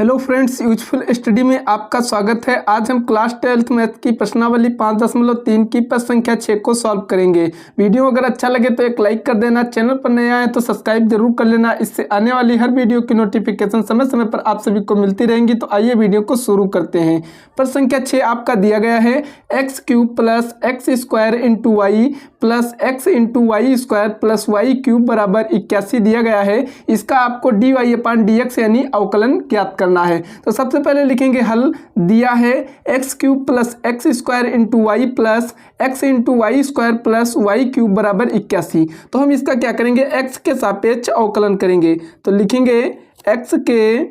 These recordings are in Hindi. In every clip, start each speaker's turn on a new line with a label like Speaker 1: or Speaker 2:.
Speaker 1: हेलो फ्रेंड्स, यूजफुल स्टडी में आपका स्वागत है। आज हम क्लास 12th मैथ की प्रश्नावली 5.3 की प्रश्न संख्या 6 को सॉल्व करेंगे। वीडियो अगर अच्छा लगे तो एक लाइक कर देना, चैनल पर नया है तो सब्सक्राइब जरूर कर लेना। इससे आने वाली हर वीडियो की नोटिफिकेशन समय समय पर आप सभी को मिलती रहेंगी। तो आइए वीडियो को शुरू करते हैं। प्रश्न संख्या 6 आपका दिया गया है x³ plus x² into y plus x into y square plus y³ बराबर 81 दिया गया है। इसका आपको dy/dx यानी अवकलन ज्ञात करना है। तो सबसे पहले लिखेंगे हल। दिया है x³ plus x² into y plus x into y square plus y³ बराबर 81। तो हम इसका क्या करेंगे, x के सापेक्ष अवकलन करेंगे। तो लिखेंगे x के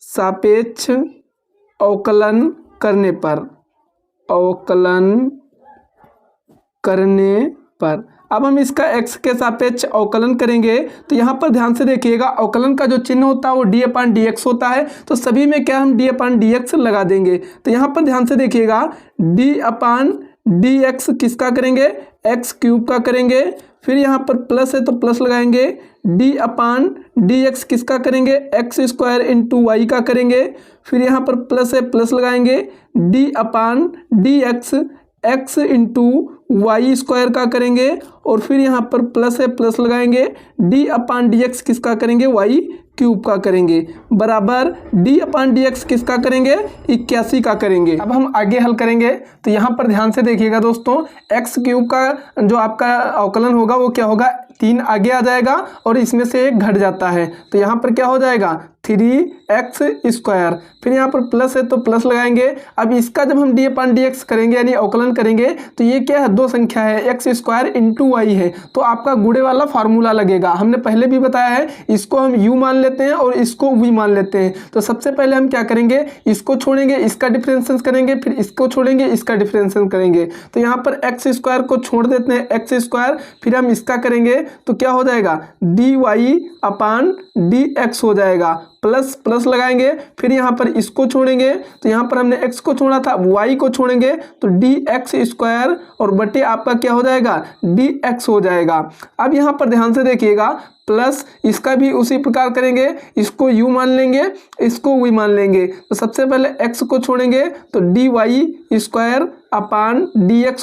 Speaker 1: सापेक्ष अवकलन करने पर अब हम इसका x के सापेक्ष अवकलन करेंगे। तो यहाँ पर ध्यान से देखिएगा, अवकलन का जो चिन्ह होता है वो d/dx होता है। तो सभी में क्या हम d/dx लगा देंगे। तो यहाँ पर ध्यान से देखिएगा, d/dx किसका करेंगे, x³ का करेंगे। फिर यहाँ पर प्लस है तो प्लस लगाएंगे। d/dx किसका करेंगे, x² इंटू वाई का करेंगे। फिर यहाँ पर प्लस है प्लस लगाएंगे। d/dx x into y square का करेंगे। और फिर यहाँ पर प्लस है प्लस लगाएंगे। d/dx किसका करेंगे, y³ का करेंगे बराबर d/dx किसका करेंगे, 81 का करेंगे। अब हम आगे हल करेंगे। तो यहाँ पर ध्यान से देखिएगा दोस्तों, x³ का जो आपका अवकलन होगा वो क्या होगा, 3 आगे आ जाएगा और इसमें से 1 घट जाता है। तो यहाँ पर क्या हो जाएगा, 3x²। फिर यहाँ पर प्लस है तो प्लस लगाएंगे। अब इसका जब हम d/dx करेंगे यानी अवकलन करेंगे तो ये क्या है, 2 संख्या है, x² इंटू वाई है। तो आपका गुणे वाला फार्मूला लगेगा। हमने पहले भी बताया है, इसको हम u मान लेते हैं और इसको v मान लेते हैं। तो सबसे पहले हम क्या करेंगे, इसको छोड़ेंगे, इसका डिफरेंशिएशन करेंगे, फिर इसको छोड़ेंगे, इसका डिफरेंशिएशन करेंगे। तो यहाँ पर x² को छोड़ देते हैं, x²। फिर हम इसका करेंगे तो क्या हो जाएगा, dy/dx हो जाएगा। प्लस प्लस लगाएंगे। फिर यहाँ पर इसको छोड़ेंगे तो यहाँ पर हमने x को छोड़ा था, y को छोड़ेंगे तो dx² और बटे आपका क्या हो जाएगा, dx हो जाएगा। अब यहाँ पर ध्यान से देखिएगा, प्लस इसका भी उसी प्रकार करेंगे, इसको u मान लेंगे, इसको v मान लेंगे। तो सबसे पहले x को छोड़ेंगे तो dy/dx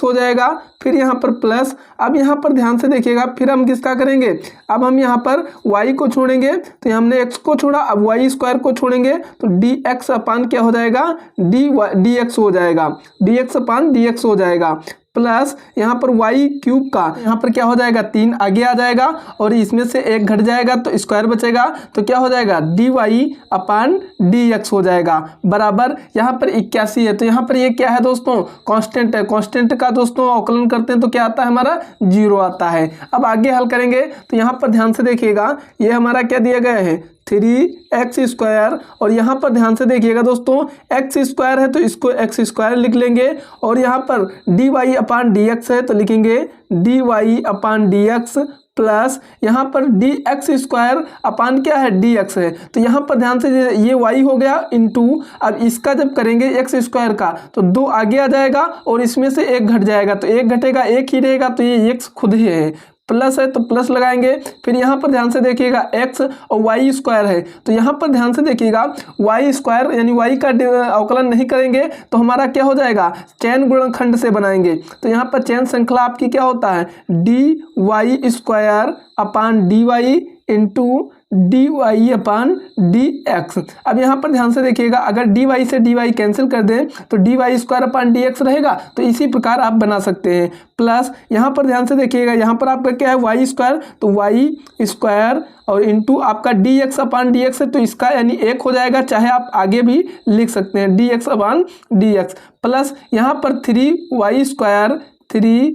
Speaker 1: हो जाएगा। फिर यहाँ पर प्लस। अब यहाँ पर ध्यान से देखिएगा, फिर हम किसका करेंगे, अब हम यहाँ पर y को छोड़ेंगे। तो हमने x को छोड़ा, अब y² को छोड़ेंगे तो dx/ क्या हो जाएगा, dx हो जाएगा, dx/dx हो जाएगा। प्लस यहाँ पर y³ का यहाँ पर क्या हो जाएगा, 3 आगे आ जाएगा और इसमें से 1 घट जाएगा तो स्क्वायर बचेगा। तो क्या हो जाएगा, dy/dx हो जाएगा बराबर यहाँ पर 81 है। तो यहाँ पर ये क्या है दोस्तों, कांस्टेंट है। कांस्टेंट का दोस्तों अवकलन करते हैं तो क्या आता है, हमारा 0 आता है। अब आगे हल करेंगे तो यहाँ पर ध्यान से देखिएगा, ये हमारा क्या दिया गया है, 3x² और यहाँ पर ध्यान से देखिएगा दोस्तों, x² है तो इसको x² लिख लेंगे। और यहाँ पर dy/dx है तो लिखेंगे dy/dx प्लस यहाँ पर dx² क्या है, dx है। तो यहाँ पर ध्यान से ये y हो गया इंटू, अब इसका जब करेंगे x² का तो 2 आगे आ जाएगा और इसमें से 1 घट जाएगा। तो 1 घटेगा, 1 ही रहेगा, तो ये x खुद ही है। प्लस है तो प्लस लगाएंगे। फिर यहाँ पर ध्यान से देखिएगा, x और y² है। तो यहाँ पर ध्यान से देखिएगा, y² यानी y का अवकलन नहीं करेंगे तो हमारा क्या हो जाएगा, चैन गुणनखंड से बनाएंगे। तो यहाँ पर चैन श्रृंखला आपकी क्या होता है, dy² इंटू dy/dx। अब यहाँ पर ध्यान से देखिएगा, अगर dy से dy कैंसिल कर दें तो dy²/dx रहेगा। तो इसी प्रकार आप बना सकते हैं। प्लस यहाँ पर ध्यान से देखिएगा, यहाँ पर आपका क्या है, y² तो y² और इंटू आपका dx/dx है तो इसका यानी 1 हो जाएगा, चाहे आप आगे भी लिख सकते हैं dx/dx। प्लस यहाँ पर 3y² dy/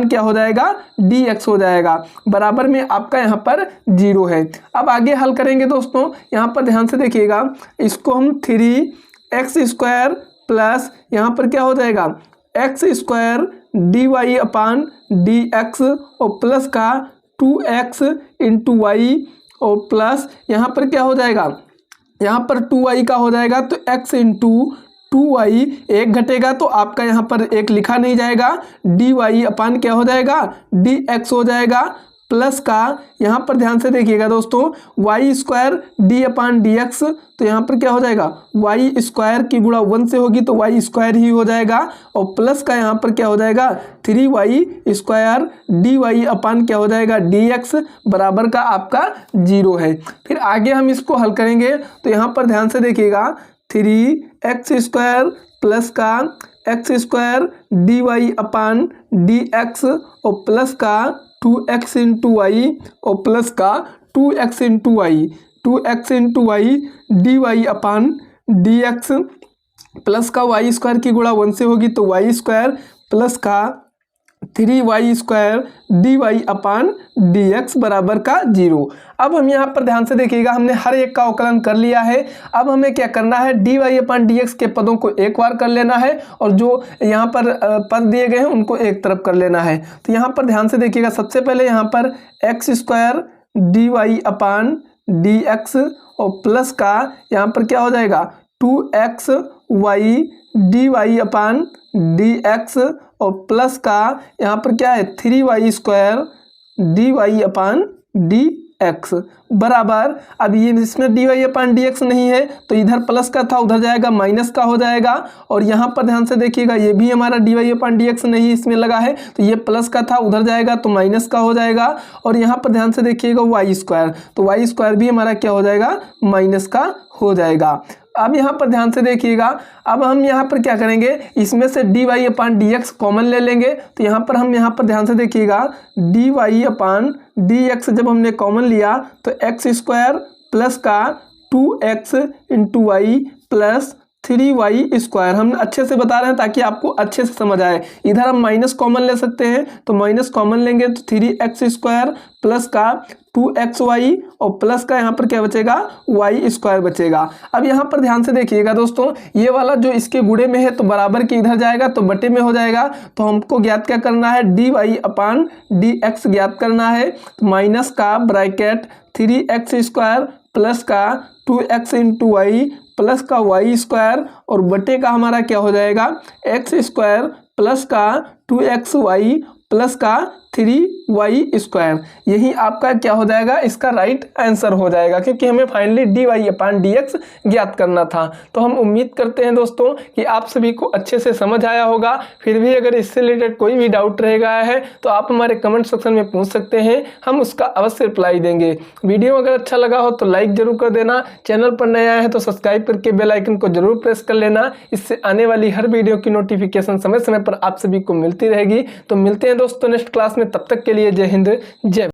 Speaker 1: क्या हो जाएगा, dx हो जाएगा बराबर में आपका यहाँ पर 0 है। अब आगे हल करेंगे दोस्तों, यहाँ पर ध्यान से देखिएगा, इसको हम 3x² प्लस यहाँ पर क्या हो जाएगा, x² dy/dx और प्लस का 2x इंटू वाई और प्लस यहाँ पर क्या हो जाएगा, यहाँ पर 2y का हो जाएगा तो x इंटू 2y, 1 घटेगा तो आपका यहाँ पर 1 लिखा नहीं जाएगा, dy/क्या हो जाएगा, dx हो जाएगा प्लस का यहाँ पर ध्यान से देखिएगा दोस्तों वाई स्क्वायर डी अपान डी एक्स, तो यहाँ पर क्या हो जाएगा वाई स्क्वायर की गुणा 1 से होगी तो वाई स्क्वायर ही हो जाएगा, और प्लस का यहाँ पर क्या हो जाएगा 3y स्क्वायर डी वाई अपान क्या हो जाएगा डी एक्स बराबर का आपका 0 है। फिर आगे हम इसको हल करेंगे तो यहाँ पर ध्यान से देखिएगा 3x स्क्वायर प्लस का x square d y upon d x और प्लस का 2x इंटू वाई और प्लस का 2x into y, 2x into y d y upon d x plus का वाई स्क्वायर की गुणा 1 से होगी तो वाई स्क्वायर प्लस का 3y square d y upon d x बराबर का 0। अब हम यहाँ पर ध्यान से देखिएगा हमने हर एक का अवकलन कर लिया है। अब हमें क्या करना है D y upon d x के पदों को एक बार कर लेना है और जो यहाँ पर पद दिए गए हैं उनको एक तरफ कर लेना है। तो यहाँ पर ध्यान से देखिएगा सबसे पहले यहाँ पर x square d y upon d x और प्लस का यहाँ पर क्या हो जाएगा 2x Y d y upon d x और प्लस का यहाँ पर क्या है 3y square d y upon d x बराबर, अब ये इसमें D y upon d x नहीं है तो इधर प्लस का था उधर जाएगा माइनस का हो जाएगा, और यहाँ पर ध्यान से देखिएगा ये भी हमारा D y upon d x नहीं इसमें लगा है तो ये प्लस का था उधर जाएगा तो माइनस का हो जाएगा, और यहाँ पर ध्यान से देखिएगा वाई स्क्वायर तो वाई स्क्वायर भी हमारा क्या हो जाएगा माइनस का हो जाएगा। अब यहाँ पर ध्यान से देखिएगा अब हम यहाँ पर क्या करेंगे इसमें से D y upon d x common ले लेंगे, तो यहाँ पर हम यहाँ पर ध्यान से देखिएगा D y upon d x जब हमने कॉमन लिया तो एक्स स्क्वायर प्लस का 2x into y plus 3y square, हम अच्छे से बता रहे हैं ताकि आपको अच्छे से समझ आए। इधर हम माइनस कॉमन ले सकते हैं तो माइनस कॉमन लेंगे तो 3x स्क्वायर प्लस का 2xy और प्लस का यहाँ पर क्या बचेगा y स्क्वायर बचेगा। अब यहाँ पर ध्यान से देखिएगा दोस्तों ये वाला जो इसके गुणे में है तो बराबर के इधर जाएगा तो बटे में हो जाएगा, तो हमको ज्ञात क्या करना है D y upon d x ज्ञात करना है, तो माइनस का ब्रैकेट 3x स्क्वायर प्लस का 2x इंटू वाई प्लस का वाई स्क्वायर और बटे का हमारा क्या हो जाएगा एक्स स्क्वायर प्लस का 2xy प्लस का 3y स्क्वायर, यही आपका क्या हो जाएगा इसका राइट आंसर हो जाएगा क्योंकि हमें finally D y upon d x ज्ञात करना था। तो हम उम्मीद करते हैं दोस्तों कि आप सभी को अच्छे से समझ आया होगा। फिर भी अगर इससे रिलेटेड कोई भी डाउट रह गया है तो आप हमारे कमेंट सेक्शन में पूछ सकते हैं, हम उसका अवश्य रिप्लाई देंगे। वीडियो अगर अच्छा लगा हो तो लाइक जरूर कर देना, चैनल पर नया है तो सब्सक्राइब करके बेल आइकन को जरूर प्रेस कर लेना, इससे आने वाली हर वीडियो की नोटिफिकेशन समय समय पर आप सभी को मिलती रहेगी। तो मिलते हैं दोस्तों नेक्स्ट क्लास में, तब तक के लिए जय हिंद जय।